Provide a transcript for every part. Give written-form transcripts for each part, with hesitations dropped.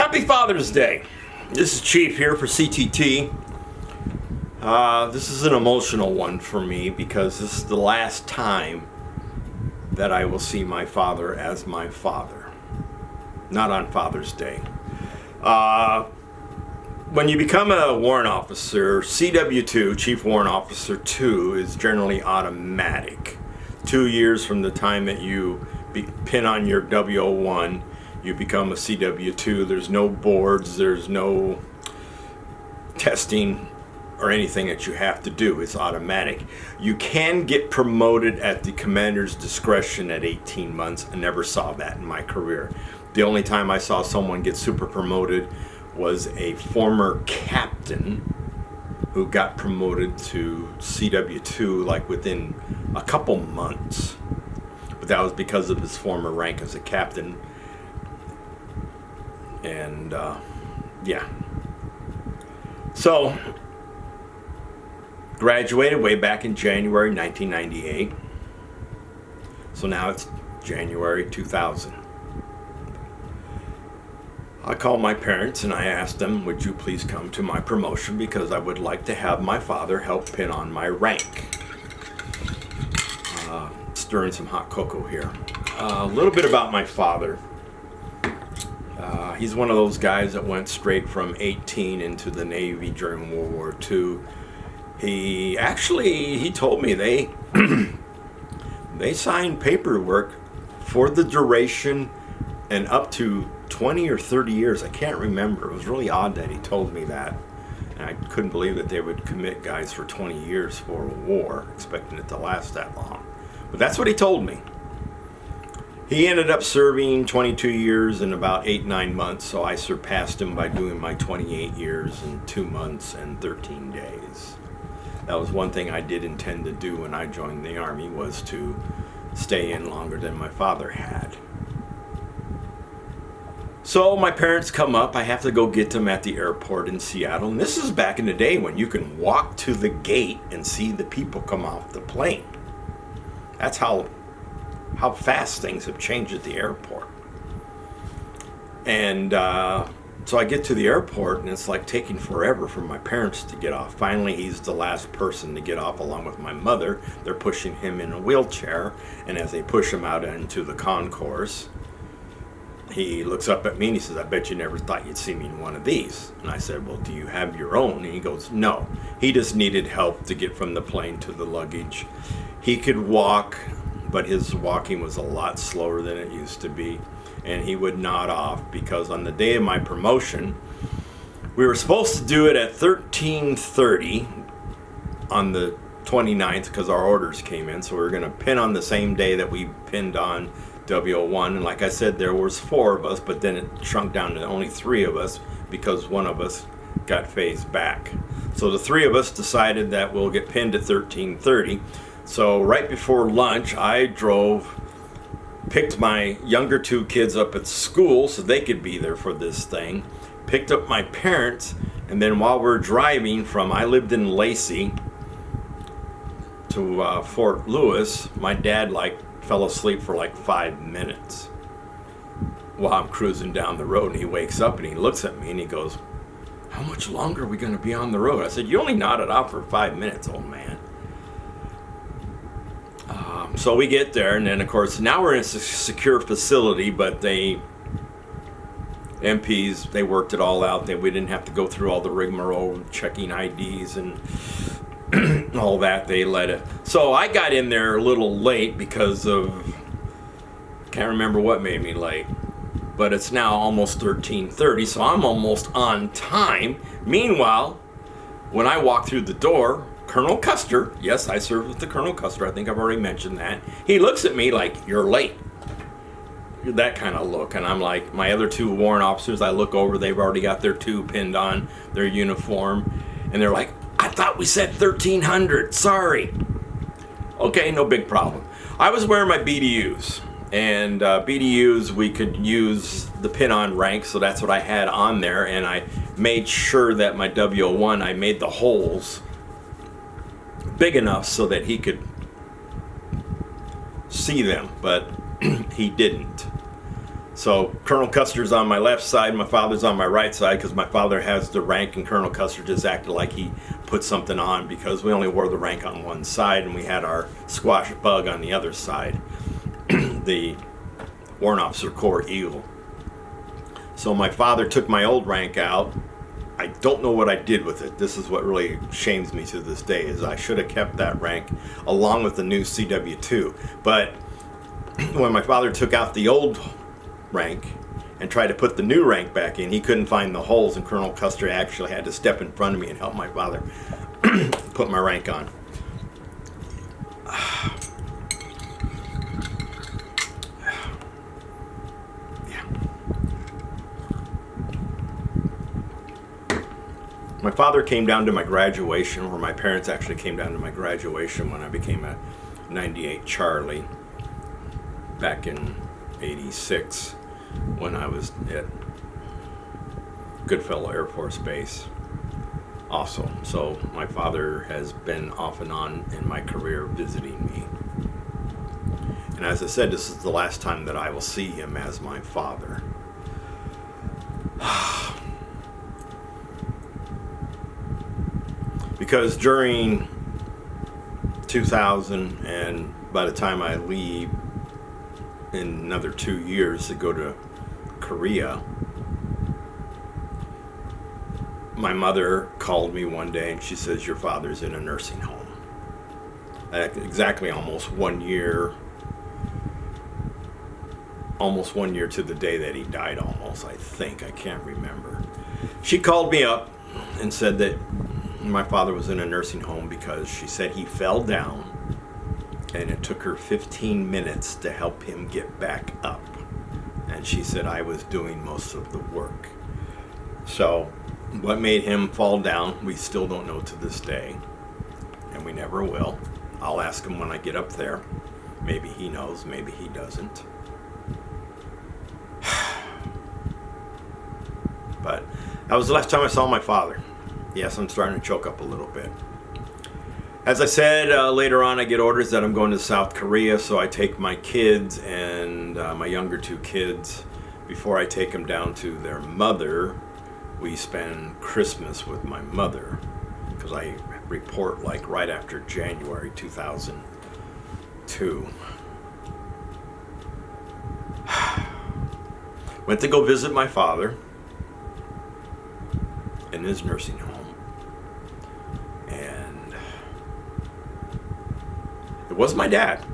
Happy Father's Day. This is Chief here for CTT. This is an emotional one for me because this is the last time that I will see my father as my father. Not on Father's Day. When you become a warrant officer, CW2, Chief Warrant Officer Two, is generally automatic. 2 years from the time that you pin on your W01, you become a CW2. There's no boards, there's no testing or anything that you have to do. It's automatic. You can get promoted at the commander's discretion at 18 months. I never saw that in my career. The only time I saw someone get super promoted was a former captain who got promoted to CW2 like within a couple months. But that was because of his former rank as a captain. And yeah. So, graduated way back in January 1998. So now it's January 2000. I called my parents and I asked them, would you please come to my promotion because I would like to have my father help pin on my rank. Stirring some hot cocoa here. A little bit about my father. He's one of those guys that went straight from 18 into the Navy during World War II. He told me they signed paperwork for the duration and up to 20 or 30 years. I can't remember. It was really odd that he told me that. And I couldn't believe that they would commit guys for 20 years for a war, expecting it to last that long. But that's what he told me. He ended up serving 22 years in about 8-9 months, so I surpassed him by doing my 28 years in 2 months and 13 days. That was one thing I did intend to do when I joined the Army, was to stay in longer than my father had. So my parents come up. I have to go get them at the airport in Seattle. And this is back in the day when you can walk to the gate and see the people come off the plane. That's how fast things have changed at the airport. And so I get to the airport and it's like taking forever for my parents to get off. Finally, he's the last person to get off along with my mother. They're pushing him in a wheelchair. And as they push him out into the concourse, he looks up at me and he says, I bet you never thought you'd see me in one of these. And I said, well, do you have your own? And he goes, no. He just needed help to get from the plane to the luggage. He could walk, but his walking was a lot slower than it used to be. And he would nod off because on the day of my promotion, we were supposed to do it at 13:30 on the 29th because our orders came in. So we were going to pin on the same day that we pinned on W01. And like I said, there was 4 of us, but then it shrunk down to only 3 of us because one of us got phased back. So the 3 of us decided that we'll get pinned at 13:30. So right before lunch, I picked my younger 2 kids up at school so they could be there for this thing, picked up my parents, and then while we're driving from, I lived in Lacey to Fort Lewis, my dad fell asleep for 5 minutes while I'm cruising down the road, and he wakes up and he looks at me and he goes, how much longer are we going to be on the road? I said, you only nodded off for 5 minutes, old man. So we get there, and then of course now we're in a secure facility, but MPs, they worked it all out. We didn't have to go through all the rigmarole, checking IDs and all that. They let it. So I got in there a little late because of, can't remember what made me late, but it's now almost 13:30, so I'm almost on time. Meanwhile, when I walk through the door, Colonel Custer, yes, I served with the Colonel Custer, I think I've already mentioned that. He looks at me like, you're late. That kind of look. And I'm like, my other 2 warrant officers, I look over, they've already got their 2 pinned on their uniform. And they're like, I thought we said 1300, sorry. Okay, no big problem. I was wearing my BDUs. And BDUs, we could use the pin on rank, so that's what I had on there. And I made sure that my W01, I made the holes big enough so that he could see them, but he didn't. So Colonel Custer's on my left side, my father's on my right side, because my father has the rank and Colonel Custer just acted like he put something on, because we only wore the rank on one side and we had our squash bug on the other side, the Warrant Officer Corps Eagle. So my father took my old rank out. I don't know what I did with it. This is what really shames me to this day, is I should have kept that rank along with the new CW2. But when my father took out the old rank and tried to put the new rank back in, he couldn't find the holes, and Colonel Custer actually had to step in front of me and help my father put my rank on. My father came down to my graduation, or my parents actually came down to my graduation when I became a 98 Charlie back in 86, when I was at Goodfellow Air Force Base also. So my father has been off and on in my career visiting me. And as I said, this is the last time that I will see him as my father. Because during 2000, and by the time I leave in another 2 years to go to Korea, my mother called me one day and she says, "Your father's in a nursing home." Exactly almost 1 year to the day that he died, almost, I think. I can't remember. She called me up and said that my father was in a nursing home because she said he fell down and it took her 15 minutes to help him get back up. And she said I was doing most of the work. So what made him fall down, we still don't know to this day, and we never will. I'll ask him when I get up there. Maybe he knows, maybe he doesn't. But that was the last time I saw my father. Yes, I'm starting to choke up a little bit. As I said, later on I get orders that I'm going to South Korea, so I take my kids and my younger 2 kids. Before I take them down to their mother, we spend Christmas with my mother, because I report like right after January 2002. Went to go visit my father in his nursing home. And it was my dad.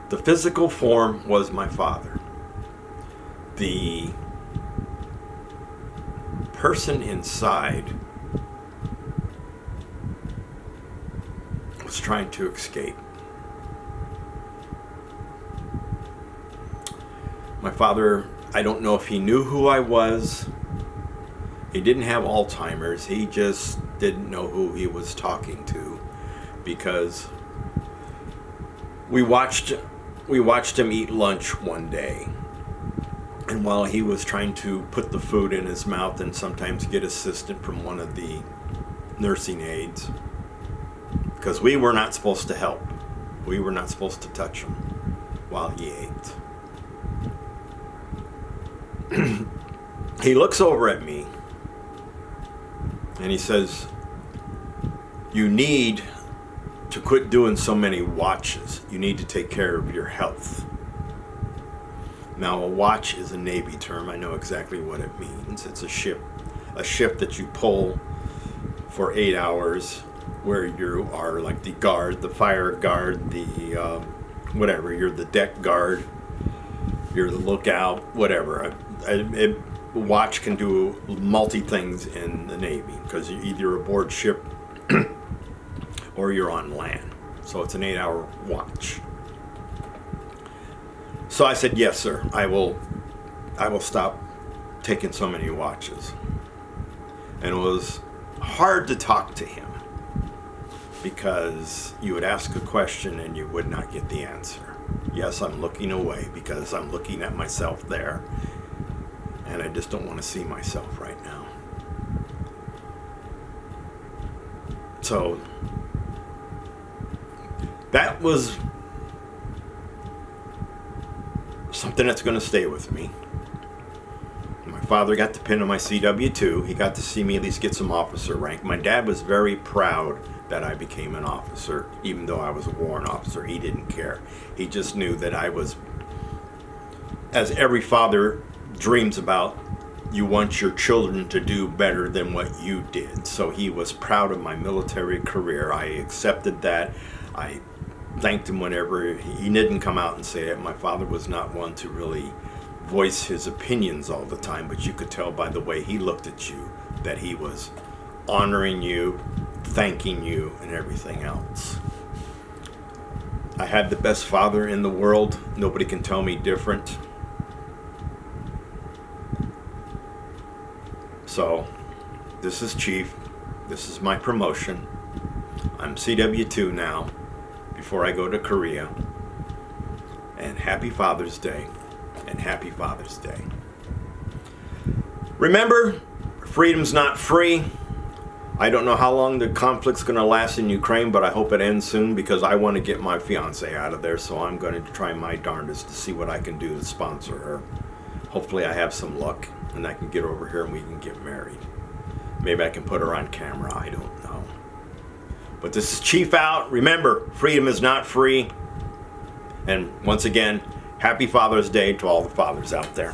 The physical form was my father. The person inside was trying to escape. My father, I don't know if he knew who I was. He didn't have Alzheimer's. He just didn't know who he was talking to, because we watched him eat lunch one day. And while he was trying to put the food in his mouth and sometimes get assistance from one of the nursing aides, because we were not supposed to help. We were not supposed to touch him while he ate. He looks over at me and he says, "You need to quit doing so many watches. You need to take care of your health." Now, a watch is a Navy term. I know exactly what it means. It's a ship that you pull for 8 hours, where you are like the guard, the fire guard, the whatever. You're the deck guard. You're the lookout, whatever. A watch can do multi things in the Navy, because you're either aboard ship or you're on land. So it's an 8-hour watch. So I said, "Yes, sir. I will stop taking so many watches." And it was hard to talk to him, because you would ask a question and you would not get the answer. Yes, I'm looking away because I'm looking at myself there, and I just don't want to see myself right now. So that was something that's going to stay with me. My father got the pin on my CW2. He got to see me at least get some officer rank. My dad was very proud that I became an officer, even though I was a warrant officer. He didn't care. He just knew that I was, as every father dreams about, you want your children to do better than what you did. So he was proud of my military career. I accepted that. I thanked him whenever he didn't come out and say it. My father was not one to really voice his opinions all the time, but you could tell by the way he looked at you that he was honoring you, thanking you, and everything else. I had the best father in the world. Nobody can tell me different. So, this is Chief. This is my promotion. I'm CW2 now, before I go to Korea. And happy Father's Day. And happy Father's Day. Remember, freedom's not free. I don't know how long the conflict's going to last in Ukraine, but I hope it ends soon because I want to get my fiance out of there, so I'm going to try my darndest to see what I can do to sponsor her. Hopefully I have some luck and I can get over here and we can get married. Maybe I can put her on camera, I don't know. But this is Chief out. Remember, freedom is not free. And once again, happy Father's Day to all the fathers out there.